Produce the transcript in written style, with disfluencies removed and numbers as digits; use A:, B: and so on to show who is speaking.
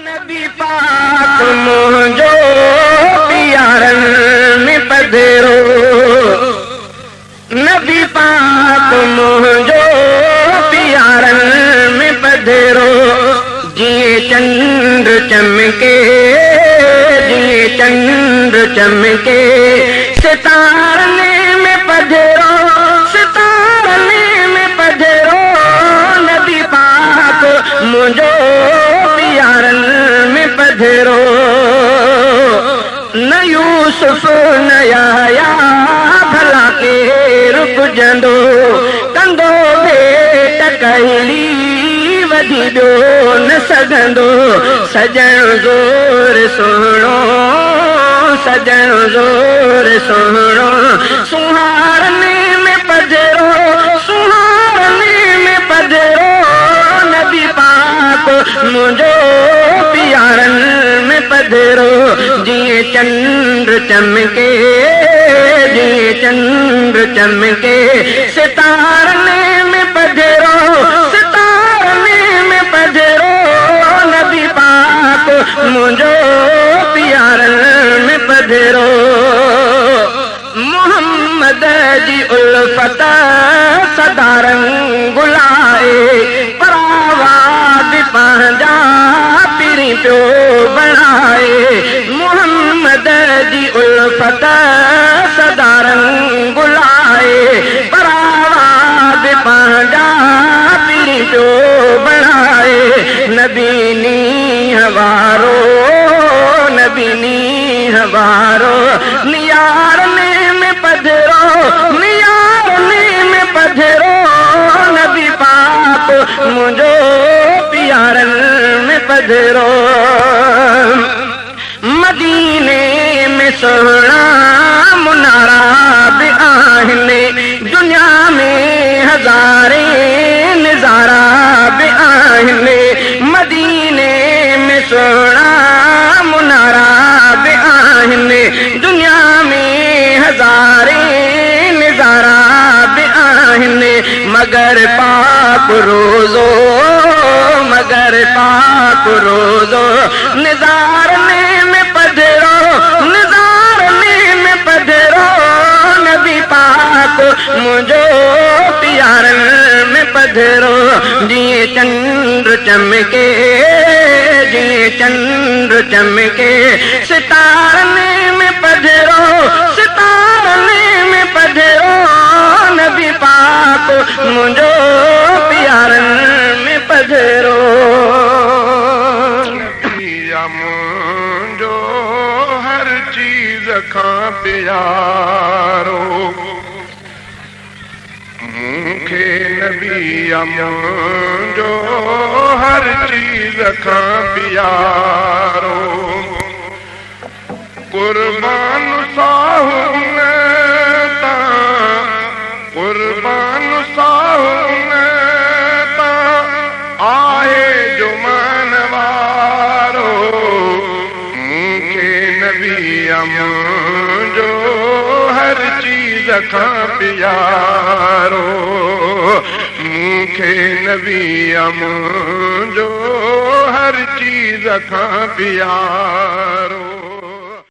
A: नबी पाक मुंहिंजो प्यारनि में पधरो, नबी पाक मुंहिंजो प्यारनि में पधरो, जीअं चंड चमके, जीअं चंड चमके, सितारनि में पधरो, सितारनि में पधरो, नबी पाक मुंहिंजो प्यारनि में पधरो, न यूसुफ न याया भला केर पुजंदो, कंदो भेट कहली वधी ॿियो न सघंदो, सजण ज़ोर सुहिणो, सजण ज़ोर सुहिणो, सुहारनि में पधरो, सुहारनि में पधरो, नबी पाक मुंहिंजो प्यारनि में पधरो, जीअं चंड चमके, जीअं चंड चमके, सितारनि में पधरो, सितारनि में पधरो, नबी पाक मुंहिंजो प्यारनि में पधरो, मोहम्मद जी उल्फत सदा रंग गुलाए, परावाद पंहिंजा पीरी पियो बणाए, मोहम्मद जी उल्फत सदा रंग गुलाए, परावाद पंहिंजा पीरी पियो बणाए, नबी नींहं वारो, नबी नींहं वारो, नियारनि में पधरो, नियारनि में पधरो, नबी पाक मुंहिंजो प्यारनि में पधरो, मदीने में सुहिणा मुनारा बि आहिनि, दुनिया में हज़ारे नज़ारा बि आहिनि, मदीने में सुहिणा मुनारा बि आहिनि, दुनिया में हज़ारे नज़ारा बि आहिनि, मगर पाक रोज़ो, मगर पाक रोज़ो, निज़ारनि में पधरो, निज़ारनि में पधरो, नबी पाक मुंहिंजो प्यारनि में पधरो, जीअं चंड चमके, जीअं चंड चमके, सितारनि में पधरो, सितारनि में पधरो, नबी पाक मुंहिंजो प्यारनि में पधरो,
B: मुंहिंजो हर चीज़ खां प्यारो, मूंखे नबी मुंहिंजो हर चीज़ खां प्यारो, कुर्बान साहुन तां, कुर्बान साहुन तां आहे जो मान वारो, मूंखे नबी मुंहिंजो हर चीज़ खां प्यारो, मूंखे नबी मुंहिंजो हर चीज़ खां प्यारो।